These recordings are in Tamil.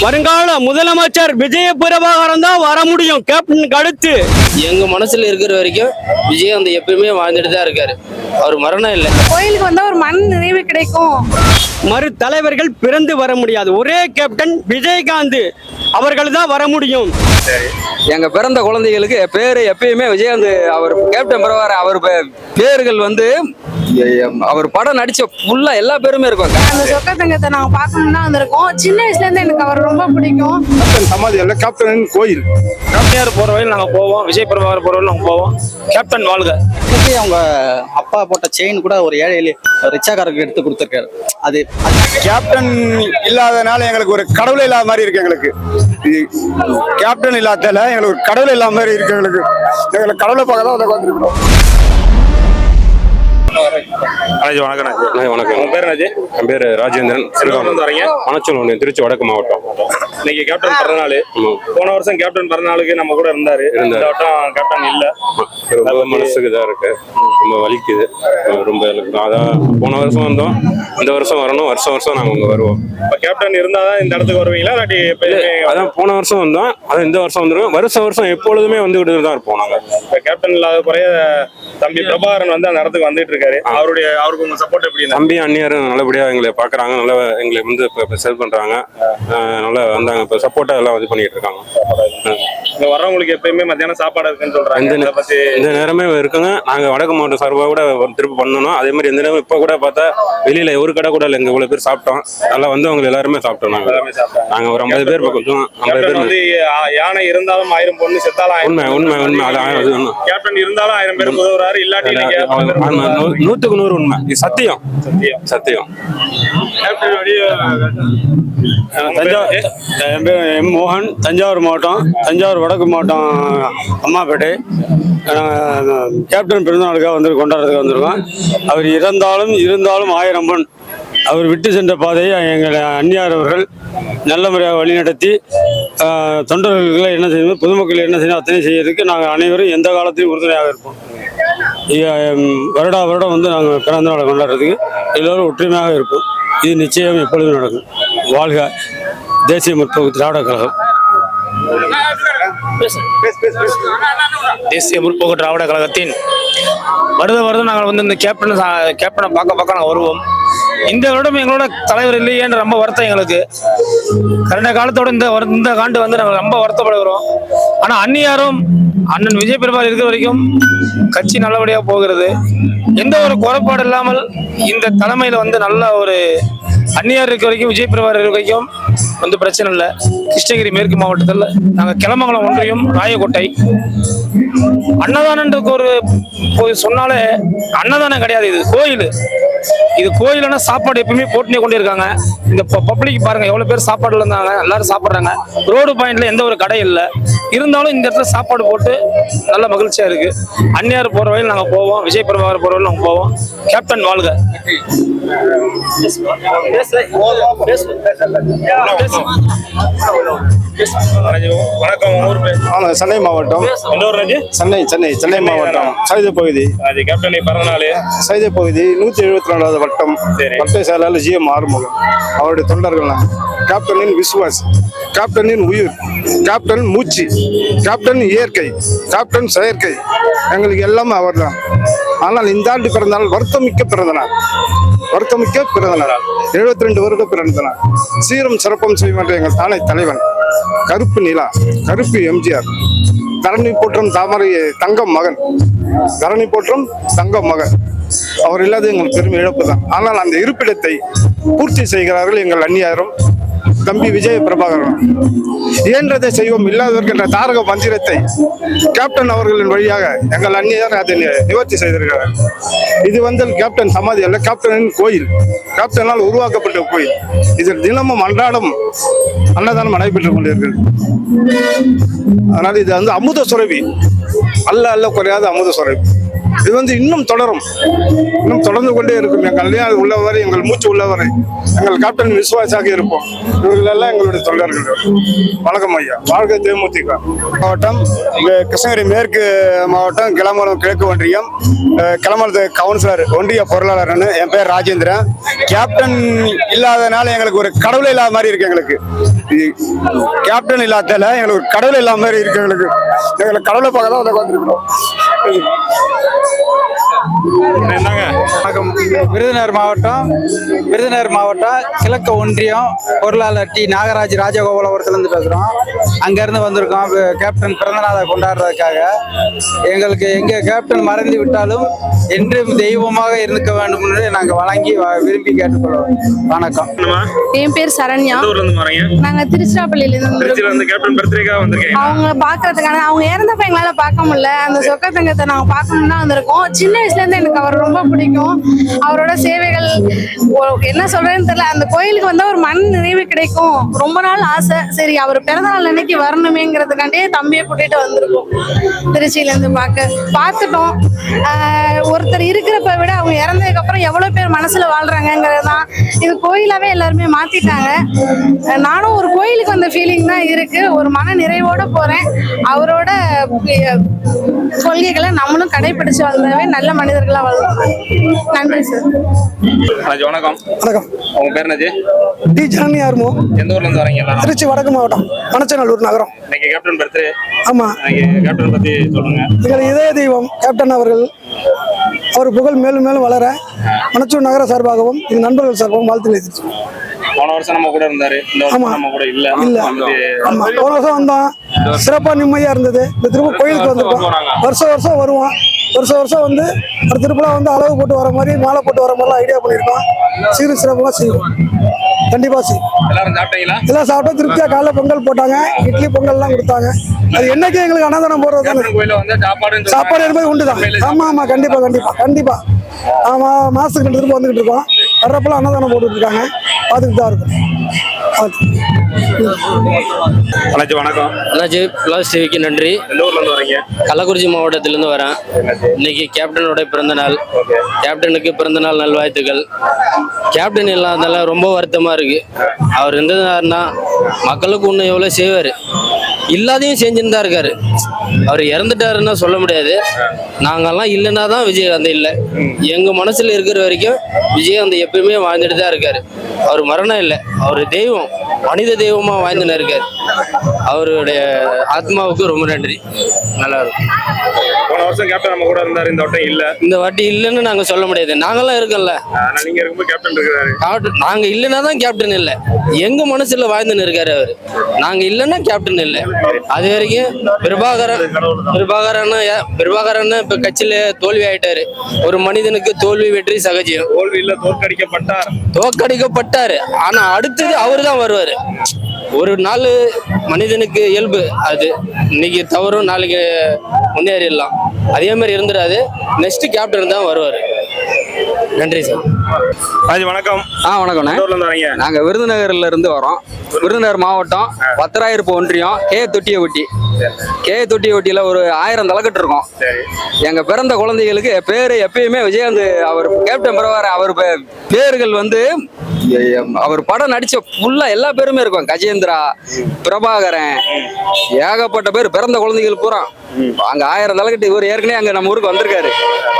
வருங்கால முதலமைச்சர் விஜய பிரபாகரன் தான் வர முடியும் கேப்டனுக்கு அடுத்து. எங்க மனசுல இருக்கிற வரைக்கும் விஜயகாந்த் எப்பயுமே வாழ்ந்துட்டு தான் இருக்காரு. அவர் மரணம் இல்லை. கோயிலுக்கு வந்தா ஒரு மன நிறைவு கிடைக்கும். மறு தலைவர்கள் பிறந்து வர முடியாது. ஒரே கேப்டன் விஜயகாந்த் அவர்கள் தான் வர முடியும். எங்க பிறந்த குழந்தைகளுக்கு பேரு எப்பயுமே விஜயகாந்த். அவர் கேப்டன் பிரபாகரன். அவர் பேர்கள் அவர் படம் நடிச்ச ஃபுல்லா எல்லா பேருமே இருக்கும். அந்த சொக்க தங்கத்தை நாங்க பார்க்கணும்னா வந்திருக்கோம். சின்ன வயசுல இருந்து எனக்கு அவர் ரொம்ப பிடிக்கும். சமாதி அல்ல, கேப்டன் கோயில். கேப்டன் போற வழியில் நாங்க போவோம். விஜய் பிரபாகர் போற வழியில் நாங்க போவோம். கேப்டன் வாழ்க. அவங்க அப்பா போட்ட செயின் கூட ஒரு ஏழை ரிச்சாக்காரருக்கு எடுத்து கொடுத்துருக்காரு. அது கேப்டன் இல்லாதனால எங்களுக்கு ஒரு கடவுள் இல்லாத மாதிரி இருக்கு. எங்களுக்கு கேப்டன் இல்லாததால எங்களுக்கு ஒரு கடவுள் இல்லாத மாதிரி இருக்கு. எங்களுக்கு கடவுளை பார்க்க தான் வந்துருக்கோம். வணக்கம். உங்க பேர் என்னாச்சு? என் பேர் ராஜேந்திரன். மணச்சூர், திருச்சி வடக்கு மாவட்டம். இன்னைக்கு கேப்டன் பிறந்தநாள். போன வருஷம் கேப்டன் பிறந்தநாளுக்கு நம்ம கூட இருந்தாரு. இந்த வட்டம் கேப்டன் இல்ல. ரொம்ப மனசுக்கு இதா இருக்கு, ரொம்ப வலிக்குது. ரொம்ப அதான் போன வருஷம் வந்தோம், இந்த வருஷம் வரணும். வருஷம் நாங்க இங்க வருவோம். இப்ப கேப்டன் இருந்தாதான் இந்த இடத்துக்கு வருவீங்களா? இல்லாட்டி அதான் போன வருஷம் வந்தோம், அது இந்த வருஷம் வந்துருவோம். வருஷம் எப்பொழுதுமே வந்துகிட்டு தான் இருப்போம் நாங்க. இப்ப கேப்டன் இல்லாத குறைய தம்பி பிரபாகரன் வந்து அந்த இடத்துக்கு வந்துட்டு இருக்காரு. அவருக்கு உங்க சப்போர்ட் எப்படி? தம்பி அந்நியாரும் நல்லபடியா எங்களை பாக்குறாங்க, நல்லா எங்களை வந்து செல் பண்றாங்க, நல்லா வந்தாங்க. இப்ப சப்போர்ட்டா எல்லாம் இது பண்ணிட்டு இருக்காங்க. இங்க வர்றவங்களுக்கு எப்பயுமே மத்தியானம் சாப்பாடு இருக்குன்னு சொல்றாங்க. இந்த நேரமே இருக்குங்க. நாங்க வடக்கு மாவட்டம் சார்பாக கூட திருப்பி பண்ணணும். அதே மாதிரி எந்த நேரம் இப்ப கூட பார்த்தா வெளியில ஒரு கடை கூட இல்லை, எங்க இவ்வளவு பேர் சாப்பிட்டோம். நல்லா வந்து அவங்க எல்லாருமே சாப்பிட்டோம். நாங்க ஒரு 50 பேர் பக்கம். 50 பேர் வந்து யானை இருந்தாலும் 1000 பொண்ணு செத்தாலும் உண்மை. கேப்டன் இருந்தாலும் 1000 பேருக்கு உதவுறாரு. இல்லாட்டி 100க்கு 100 உண்மை. இது சத்தியம். என் பேர் எம் மோகன், தஞ்சாவூர் மாவட்டம், தஞ்சாவூர் வடக்கு மாவட்டம், அம்மாப்பேட்டை. கேப்டன் பிறந்தநாளுக்காக கொண்டாடுறதுக்கு வந்திருக்கோம். அவர் இருந்தாலும் 1000 பொன் அவர் விட்டு சென்ற பாதையை எங்கள் அந்நியார் அவர்கள் நல்ல முறையாக வழிநடத்தி தொண்டர்களுக்கு என்ன செய்யணும், பொதுமக்கள் என்ன செய்யணும், அத்தனை செய்யறதுக்கு நாங்கள் அனைவரும் எந்த காலத்திலும் உறுதுணையாக இருப்போம். வருடம் வந்து நாங்கள் பிறந்த நாளை கொண்டாடுறதுக்கு எல்லோரும் ஒற்றுமையாக இருப்போம். இது நிச்சயம் எப்பொழுதும் நடக்கும். வாழ்க தேசிய முற்போக்கு திராவிட கழகம். தேசிய முற்போக்கு திராவிட கழகத்தின் வருடம் நாங்கள் வந்து இந்த கேப்டனை பார்க்க நாங்கள் வருவோம். இந்த வருடம் எங்களோட தலைவர் இல்லையேன்னு ரொம்ப வருத்தம் எங்களுக்கு. கடந்த காலத்தோட இந்த ஆண்டு வந்து நாங்கள் ரொம்ப வருத்தப்படுகிறோம். ஆனால் அந்நியாரும் அண்ணன் விஜய் பிரபாகர் இருக்கிற வரைக்கும் கட்சி நல்லபடியாக போகிறது. எந்த ஒரு குறைபாடு இல்லாமல் இந்த தலைமையில் வந்து நல்ல ஒரு அந்நியார் இருக்க வரைக்கும், விஜய் பிரபாகர் இருக்க வரைக்கும் வந்து பிரச்சனை இல்லை. கிருஷ்ணகிரி மேற்கு மாவட்டத்தில் நாங்கள் கிளமங்கலம் ஒன்றியம், ராயக்கோட்டை. அன்னதானன்றதுக்கு ஒரு சொன்னாலே அன்னதானம் கிடையாது, இது கோயில். இது கோயில்னா சாப்பாடு எப்பவுமே போட்டுனே கொண்டு இருக்காங்க. இந்த பப்ளிக் பாருங்க எவ்வளவு பேர் சாப்பாடுல இருந்தாங்க, எல்லாரும் சாப்பிட்றாங்க. ரோடு பாயிண்ட்ல எந்த ஒரு கடை இல்லை, இருந்தாலும் இந்த இடத்துல சாப்பாடு போட்டு நல்ல மகிழ்ச்சியா இருக்கு. அந்நியார் போற வழியில் நாங்க போவோம், விஜய் பிரபாகர் போற வழியில் நாங்க போவோம். கேப்டன் வாழ்க. வணக்கம். ஊர் பேர்? சென்னை மாவட்டம். சென்னை மாவட்டம் சைதை பகுதி. கேப்டன் பிறந்தநாள். சைதை பகுதி 174வது வட்டம். வட்ட செயலாளர் GM ஆறுமுகம். அவருடைய தொண்டர்கள். கேப்டனின் விசுவாஸ், கேப்டனின் உயிர், கேப்டன் மூச்சு, கேப்டன் இயற்கை, கேப்டன் செயற்கை, எங்களுக்கு எல்லாமே அவர் தான். ஆனால் இந்த ஆண்டு பிறந்தநாள் வருத்தமிக்க பிறந்தநாள். 72 வருட பிறந்தநாள். சீரும் சிறப்பும் செய்கின்ற எங்கள் தானே தலைவன் கருப்பு நிலா, கருப்பு எம்ஜிஆர், தரணி போற்றும் தாமரை தங்கம் மகன், தரணி போற்றும் தங்கம் மகன். அவர் இல்லாத எங்களுக்கு பெரும் இழப்பு தான். ஆனால் அந்த இருப்பிடத்தை பூர்த்தி செய்கிறார்கள் எங்கள் அந்நியாரும் தம்பி விஜய் பிரபாகரன். இயன்றதை செய்வோம், இல்லாதவர்கள் என்ற தாரக மந்திரத்தை கேப்டன் அவர்களின் வழியாக எங்கள் அந்நியர் அதை நிவர்த்தி செய்திருக்கிறார். இது வந்து கேப்டன் சமாதி அல்ல, கேப்டனின் கோயில். கேப்டனால் உருவாக்கப்பட்ட கோயில். இதில் தினமும் அன்றாடம் அன்னதானம் நடைபெற்றுக் கொண்டிருக்கிறது. அதனால் இது வந்து அமுத சுரபி, அல்ல குறையாத அமுத சுரபி. இது வந்து இன்னும் தொடரும், இன்னும் தொடர்ந்து கொண்டே இருக்கும். எங்கள் அது உள்ளவரை, எங்கள் மூச்சு உள்ளவரை எங்கள் கேப்டன் விசுவாசாக இருப்போம். இவர்கள் எல்லாம் எங்களுடைய தொண்டர்கள். வணக்கம் ஐயா. வாழ்க தேமுதிக. மாவட்டம் கிருஷ்ணகிரி மேற்கு மாவட்டம் கிளம்பரம் கிழக்கு ஒன்றியம் கிளம்பரத்து கவுன்சிலர் ஒன்றிய பொருளாளர். என் பேர் ராஜேந்திரன். கேப்டன் இல்லாதனால எங்களுக்கு ஒரு கடவுளே இல்லாத மாதிரி இருக்கு. எங்களுக்கு கேப்டன் இல்லாததால எங்களுக்கு ஒரு கடவுளே இல்லாத மாதிரி இருக்கு. எங்களுக்கு கடவுளை பார்க்க தான் வந்துருக்கிறோம். விருதுநகர் மாவட்டம் கிழக்கு ஒன்றியம் பொருளாளர் டி நாகராஜ் ராஜகோபாலபுரத்துலேருந்து பேசுகிறோம். அங்கேருந்து வந்திருக்கோம் கேப்டன் பிறந்தநாளை கொண்டாடுறதுக்காக. எங்களுக்கு எங்கள் கேப்டன் மறைந்து விட்டாலும் என்றும் தெய்வமாக இருக்க வேண்டும் என்று நாங்கள் வழங்கி விரும்பி கேட்டுக்கொள்வோம். வணக்கம். என் பேர் சரண்யா. நாங்க திருச்சிராப்பள்ளியிலிருந்து அவங்க பாக்குறதுக்கான, அவங்க இறந்தப்ப எங்களால பார்க்க முடியல. அந்த சொக்க தங்கத்தை நாங்க பார்க்கணும்னு தான் வந்திருக்கோம். சின்ன வயசுல இருந்து எனக்கு அவர் ரொம்ப பிடிக்கும். அவரோட சேவைகள் என்ன சொல்றேன்னு தெரியல. அந்த கோயிலுக்கு வந்தா ஒரு மன நிறைவு கிடைக்கும். ரொம்ப நாள் ஆசை. சரி, அவர் பிறந்த நாள் அன்னைக்கு வரணுமேங்கிறதுக்காண்டே தம்பியை கூட்டிட்டு வந்திருக்கோம் திருச்சியில இருந்து பார்த்துட்டோம். ஒருத்தர் இருக்கிறப்ப விட அவங்க இறந்ததுக்கு அப்புறம் எவ்வளவு பேர் மனசுல வாழ்றாங்கிறது தான். இது கோயிலாவே எல்லாருமே மாத்திட்டாங்க. நானும் ஒரு கோயிலுக்கு வந்த ஃபீலிங் தான் இருக்கு. ஒரு மன நிறைவோட போறேன். அவரோட கொள்கைகளை நம்மளும் கடைபிடிச்சு வாழ்ந்தாவே நல்ல மனிதர்களா வாழ்ந்தோம். நன்றி சார். வணக்கம். வணக்கம். உங்க பேர் என்னது? டி ஜனனி ஆர்மோ. எந்த ஊர்ல இருந்து வரீங்க? திருச்சி வடக்கு மாவட்டம் மணச்சநல்லூர் நகரம். இன்னைக்கு கேப்டன் பர்த்டே. ஆமா. கேப்டன் பத்தி சொல்லுங்க. எங்கள் இதய தெய்வம் கேப்டன் அவர்கள், அவர் புகழ் மேலும் மேலும் வளர மணச்சூர் நகர சார்பாகவும் எங்கள் நண்பர்கள் சார்பாகவும் வாழ்த்து. போன வருஷம் நம்ம கூட இருந்தாரு, இந்த வருஷம் நம்ம கூட இல்ல. ஆமா, போன வருஷம் வந்தோம், சிறப்பா நிம்மதியா இருந்தது. இந்த திரும்ப கோயிலுக்கு வந்திருக்கோம். வருஷம் வருவோம். வருஷம் வந்து ஒரு திருப்பலாம் வந்து அளவு போட்டு வர மாதிரி, மாலை போட்டு வர மாதிரிலாம் ஐடியா பண்ணியிருக்கோம். சீரும் சிறப்பாக செய்வோம். கண்டிப்பா செய்வோம். எல்லாம் சாப்பிட்டோம். திருப்தியா காலைல பொங்கல் போட்டாங்க, இட்லி பொங்கல்லாம் கொடுத்தாங்க. அது என்னைக்கு எங்களுக்கு அன்னதானம் போடுறது சாப்பாடு என்பது உண்டுதான். ஆமா, கண்டிப்பா. ஆமா, மாசத்துக்கு 2 திரும்ப வந்துகிட்டு இருக்கோம். வர்றப்பெல்லாம் அன்னதானம் போட்டுட்டு இருக்காங்க. பார்த்துட்டு தான் இருக்கும். வணக்கம். பிளாஸ் டிவிக்கு நன்றி. கள்ளக்குறிச்சி மாவட்டத்திலிருந்து வரேன். இன்னைக்கு கேப்டனோட பிறந்த நாள். கேப்டனுக்கு பிறந்த நாள் நல்வாழ்த்துக்கள். கேப்டன் இல்லாததால ரொம்ப வருத்தமா இருக்கு. அவர் இருந்ததுன்னா மக்களுக்கு இன்னும் எவ்வளவு செய்வாரு, இல்லாதையும் செஞ்சுன்னு தான் இருக்காரு. அவர் இறந்துட்டாருன்னா சொல்ல முடியாது. நாங்கெல்லாம் இல்லைன்னா தான் விஜயகாந்த் இல்லை. எங்க மனசுல இருக்கிற வரைக்கும் விஜயகாந்த் எப்பயுமே வாழ்ந்துட்டு தான் இருக்காரு. அவர் மரணம் இல்லை, அவர் தெய்வம், மனித தெய்வமா வாழ்ந்துன்னு இருக்காரு. அவருடைய ஆத்மாவுக்கு ரொம்ப நன்றி. நல்லா இருக்கும். போன வருஷம் கேப்டன் நம்ம கூட இருந்தாரு, இந்த வட்டம் இல்ல. இந்த வாட்டி இல்லைன்னு நாங்க சொல்ல முடியாது. நாங்கெல்லாம் இருக்கோம்ல. நீங்க இருக்கும்போது கேப்டன் இருக்காரு. நாங்க இல்லைன்னா தான் கேப்டன் இல்லை. எங்க மனசுல வாழ்ந்துன்னு இருக்காரு அவரு. நாங்க இல்லைன்னா கேப்டன் இல்லை. அது வரைக்கும் பிரபாகரன் இப்ப கட்சியில தோல்வி ஆயிட்டாரு. ஒரு மனிதனுக்கு தோல்வி வெற்றி சகஜம். தோல்வியில தோற்கடிக்கப்பட்டாரு. ஆனா அடுத்தது அவரு தான் வருவாரு. ஒரு நாள் மனிதனுக்கு இயல்பு அது. இன்னைக்கு தவறும் நாளைக்கு முன்னேறிடலாம். அதே மாதிரி இருந்துடாது. நெக்ஸ்ட் கேப்டன் தான் வருவாரு. நன்றி சார். வணக்கம். வணக்கம்ண்ணே. நாங்க விருதுநகர்ல இருந்து வரோம். விருதுநகர் மாவட்டம் பத்தராயிருப்பு ஒன்றியம் கே தொட்டியவட்டியில ஒரு 1000 தலைக்கட்டு இருக்கும். எங்க பிறந்த குழந்தைகளுக்கு பேரு எப்பயுமே விஜயகாந்த் அவர் கேப்டன் பிரபாகரன். அவர் பேர்கள் வந்து அவர் படம் நடிச்ச ஃபுல்லா எல்லா பேருமே இருக்கும். கஜேந்திரா, பிரபாகரன், ஏகப்பட்ட பேர் பிறந்த குழந்தைகள் பூரா அங்க 1000 தலைக்கட்டு. இவர் ஏற்கனவே அங்க நம்ம ஊருக்கு வந்திருக்காரு.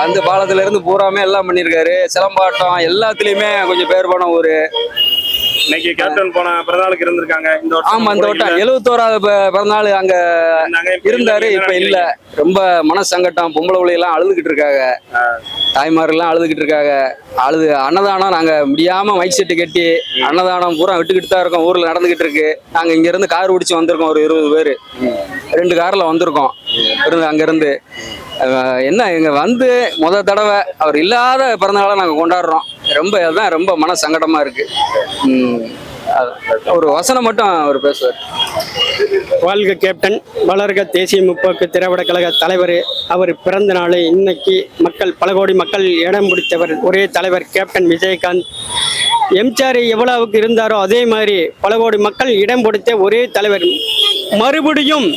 வந்து பாலத்துல இருந்து பூராமே எல்லாம் பண்ணிருக்காரு. சிலம்பாட்டம் எல்லாத்துலயுமே கொஞ்சம் பேர் போன ஊரு. இன்னைக்கு கேப்டன் போன பிறந்தநாளுக்கு இருந்திருக்காங்க. ஆமா, இந்த வட்டம் 71வது பிறந்தநாள் அங்க இருந்தாரு. இப்ப இல்ல. ரொம்ப மன சங்கட்டம். பொம்பளை பிள்ளைலாம் அழுதுகிட்டு இருக்காங்க. தாய்மாரெல்லாம் அழுதுகிட்டு இருக்காங்க. அன்னதானம் நாங்க முடியாம மைக் செட்டு கட்டி அன்னதானம் பூரா விட்டுக்கிட்டு தான் இருக்கோம். ஊர்ல நடந்துகிட்டு இருக்கு. நாங்க இங்க இருந்து கார் பிடிச்சு வந்திருக்கோம். ஒரு 20 பேரு 2 கார்ல வந்திருக்கோம். அங்க இருந்து என்ன இங்க வந்து தடவை அவர் இல்லாத பிறந்தநாளை நாங்க கொண்டாடுறோம். அதுதான் ரொம்ப மன சங்கடமா இருக்கு. ஒரு வசனம் மட்டும் அவர் பேசுவார். வாழ்க கேப்டன், வளர்க தேசிய முற்போக்கு திராவிட கழக தலைவர். அவர் பிறந்த நாளை இன்னைக்கு பல கோடி மக்கள் இடம் பிடித்தவர் ஒரே தலைவர் கேப்டன் விஜயகாந்த். எம்ஜிஆர் எவ்வளவுக்கு இருந்தாரோ அதே மாதிரி பல கோடி மக்கள் இடம் பிடித்த ஒரே தலைவர். மறுபடியும்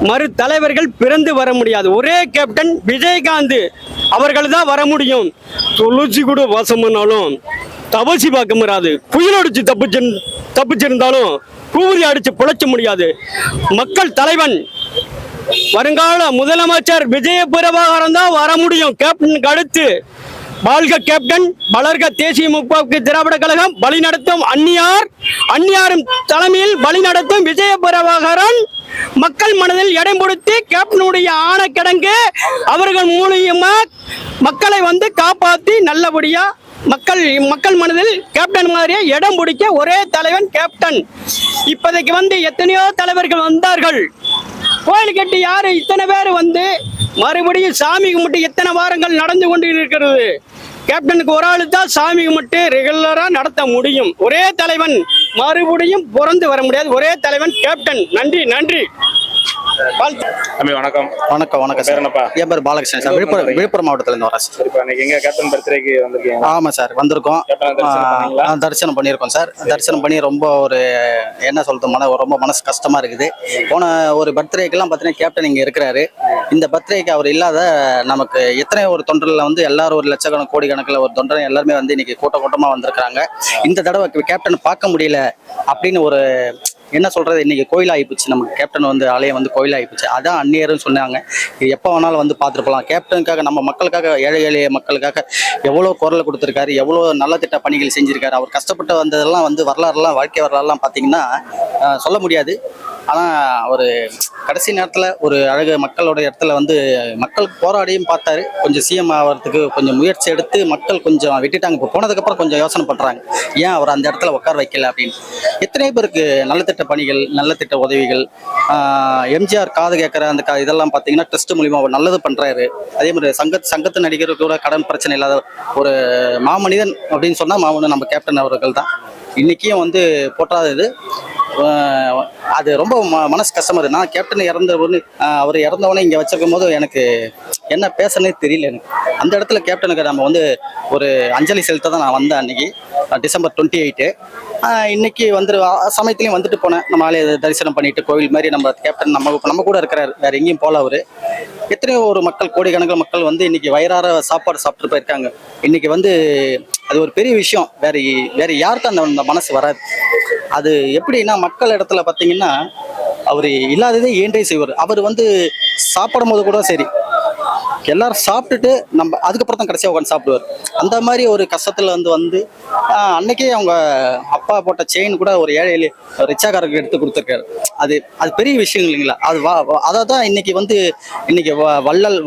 மறு தலைவர்கள் பிறந்து வர முடியாது. ஒரே கேப்டன் விஜயகாந்த் அவர்கள் தான் வர முடியும். துளசி கூட வாசம் பண்ணாலும் தவசி பார்க்க முடியாது. புயல் அடிச்சு தப்பிச்சிருந்தாலும் கூறி அடிச்சு பிழைச்ச முடியாது. மக்கள் தலைவன் வருங்கால முதலமைச்சர் விஜய பிரபாகரன் தான் வர முடியும். கேப்டனுக்கு அடுத்து வாழ்க கேப்டன், வளர்க தேசிய முற்போக்கு திராவிட கழகம், வழிநடத்தும் அந்நியாரும் தலைமையில் வழிநடத்தும் விஜய பிரபாகரன் மக்கள் மனதில் இடம் கொடுத்து கேப்டனுடைய ஆணக்கிடங்கு அவர்கள் மூலியமா மக்களை காப்பாற்றி நல்லபடியா மக்கள் மனதில் கேப்டன் மாதிரியே இடம் பிடிக்க ஒரே தலைவன் கேப்டன். இப்போதைக்கு எத்தனையோ தலைவர்கள் வந்தார்கள். கோயில் கட்டி யாரு இத்தனை பேர் மறுபடியும் சாமி கும்பிட்டு எத்தனை வாரங்கள் நடந்து கொண்டு இருக்கிறது. கேப்டனுக்கு ஒரு ஆளு தான் சாமி கும்பிட்டு ரெகுலரா நடத்த முடியும். ஒரே தலைவன் மறுபடியும் பிறந்து வர முடியாது. ஒரே தலைவன் கேப்டன். நன்றி நன்றி. வணக்கம். வணக்கம் வணக்கம் சார். என் பேர் பாலகிருஷ்ணன் சார். விழுப்புரம் மாவட்டத்துல இருந்து வரேன் சார். கேப்டன் பர்த்டேக்கு வந்திருக்கீங்க? ஆமா சார், வந்திருக்கோம். தரிசனம் பண்ணியிருக்கோம் சார். தரிசனம் பண்ணி ரொம்ப ஒரு என்ன சொல்றது, ரொம்ப மனசு கஷ்டமா இருக்குது. போன ஒரு பர்த்டேக்கெல்லாம் பார்த்தீங்கன்னா கேப்டன் இங்க இருக்கிறாரு. இந்த பர்த்டேக்கு அவர் இல்லாத நமக்கு எத்தனை ஒரு தொண்டர்ல எல்லாரும் ஒரு லட்சக்கணக்கு கோடி கணக்கில் ஒரு தொண்டர் எல்லாருமே இன்னைக்கு கூட்டமா வந்திருக்கிறாங்க. இந்த தடவை கேப்டன் பார்க்க முடியல அப்படின்னு ஒரு என்ன சொல்றது, இன்னைக்கு கோயில் ஆகிப்போச்சு. நமக்கு கேப்டன் ஆலயம் கோயில் ஆகிப்போச்சு. அதான் அந்நியர்னு சொன்னாங்க. எப்போ வேணாலும் பார்த்துருப்பலாம். கேப்டனுக்காக நம்ம மக்களுக்காக, ஏழை எளிய மக்களுக்காக எவ்வளோ குரல் கொடுத்துருக்காரு, எவ்வளோ நல்ல திட்ட பணிகள் செஞ்சிருக்காரு. அவர் கஷ்டப்பட்டு வந்ததெல்லாம் வரலாறுலாம், வாழ்க்கை வரலாறுலாம் பார்த்தீங்கன்னா சொல்ல முடியாது. ஆனால் அவர் கடைசி நேரத்தில் ஒரு அழகு மக்களோட இடத்துல மக்கள் போராடியும் பார்த்தாரு. கொஞ்சம் சிஎம் ஆகிறதுக்கு கொஞ்சம் முயற்சி எடுத்து மக்கள் கொஞ்சம் விட்டுட்டாங்க. இப்போ போனதுக்கப்புறம் கொஞ்சம் யோசனை பண்ணுறாங்க, ஏன் அவர் அந்த இடத்துல உட்கார வைக்கல அப்படின்னு. எத்தனை பேருக்கு நல்ல திட்ட பணிகள், நல்ல திட்ட உதவிகள், எம்ஜிஆர் காது கேட்குற அந்த இதெல்லாம் பார்த்தீங்கன்னா ட்ரஸ்ட் மூலிமா அவர் நல்லது பண்ணுறாரு. அதே மாதிரி சங்கத்து நடிகர் கூட கடன் பிரச்சனை இல்லாத ஒரு மாமனிதன் அப்படின்னு சொன்னால் மாமனிதன் நம்ம கேப்டன் அவர்கள் தான். இன்றைக்கியும் போட்டாது. அது ரொம்ப மனசு கஷ்டமா இருக்கு. நான் கேப்டன் அவர் இறந்தவொடனே இங்கே வச்சிருக்கும் போது எனக்கு என்ன பேசனே தெரியல. எனக்கு அந்த இடத்துல கேப்டனுக்கு நம்ம ஒரு அஞ்சலி செலுத்த தான் நான் வந்தேன். அன்னைக்கு டிசம்பர் 28 இன்னைக்கு சமயத்துலையும் வந்துட்டு போனேன். நம்ம ஆலய தரிசனம் பண்ணிட்டு கோவில் மாதிரி நம்ம கேப்டன் நம்ம கூட இருக்கிறாரு. வேற எங்கேயும் போல. அவரு எத்தனையோ ஒரு மக்கள், கோடிக்கணக்கில் மக்கள் இன்னைக்கு வயிறார சாப்பாடு சாப்பிட்டு போயிருக்காங்க. இன்னைக்கு அது ஒரு பெரிய விஷயம். வேற யாருக்கும் அந்த மனசு வராது. அது எப்படின்னா மக்கள் இடத்துல பார்த்தீங்கன்னா அவர் இல்லாததே ஏன்றே செய்வார். அவர் சாப்பிடும் போது கூட சரி, எல்லாரும் சாப்பிட்டுட்டு நம்ம அதுக்கப்புறம் தான் கடைசியாக உட்காந்து சாப்பிடுவார். அந்த மாதிரி ஒரு கஷ்டத்தில் அன்னைக்கே அவங்க அப்பா போட்ட செயின் கூட ஒரு ஏழை ரிச்சாக்காரருக்கு எடுத்து கொடுத்துருக்காரு. அது பெரிய விஷயம் இல்லைங்களா? அதை தான் இன்னைக்கு வள்ளல்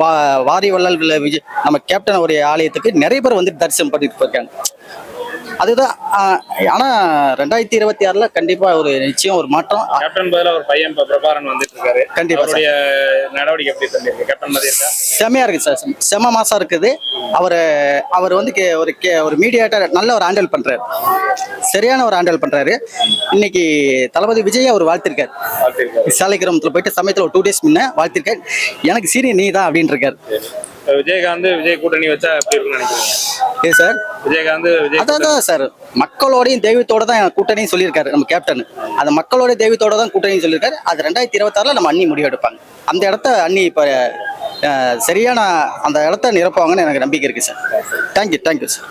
வாரி வள்ளல் விஜய் நம்ம கேப்டன் ஒரு ஆலயத்துக்கு நிறைய பேர் தரிசனம் பண்ணிட்டு போயிருக்காங்க. அதுதான். ஆனா 2026 கண்டிப்பா ஒரு நிச்சயம் ஒரு மாற்றம். கேப்டன் பதிலா ஒரு பையன் பிரபாகரன் வந்துட்டு இருக்காரு. கண்டிப்பா நடவடிக்கை எப்படி பண்ணிருக்கு? கேப்டன் மாதிரி இருக்கா? செமையா இருக்கு சார். செம மாசா இருக்குது. அவர் ஒரு மீடியேட்டர் நல்ல ஒரு ஹேண்டில் பண்றாரு. சரியான ஒரு ஹேண்டில் பண்றாரு. இன்னைக்கு தளபதி விஜய் அவர் வாழ்த்திருக்காரு. சாலைக்கிராமத்துல போயிட்டு சமயத்துல ஒரு 2 days முன்ன வாழ்த்திருக்காரு. எனக்கு சீனி நீ தான் அப்படின்னு இருக்காரு. விஜய் கூட்டணி வச்சா எப்படி இருக்குன்னு நினைக்கிறீங்க சார்? அதான் சார், மக்களோடையும் தெய்வத்தோட தான் கூட்டணியும் சொல்லியிருக்காரு நம்ம கேப்டன். அந்த மக்களோட தெய்வத்தோட தான் கூட்டணியும் சொல்லியிருக்காரு. அது 2026 நம்ம அண்ணி முடிவு எடுப்பாங்க. அந்த இடத்த அண்ணி இப்ப சரியான அந்த இடத்த நிரப்புவாங்கன்னு எனக்கு நம்பிக்கை இருக்கு சார். Thank you sir.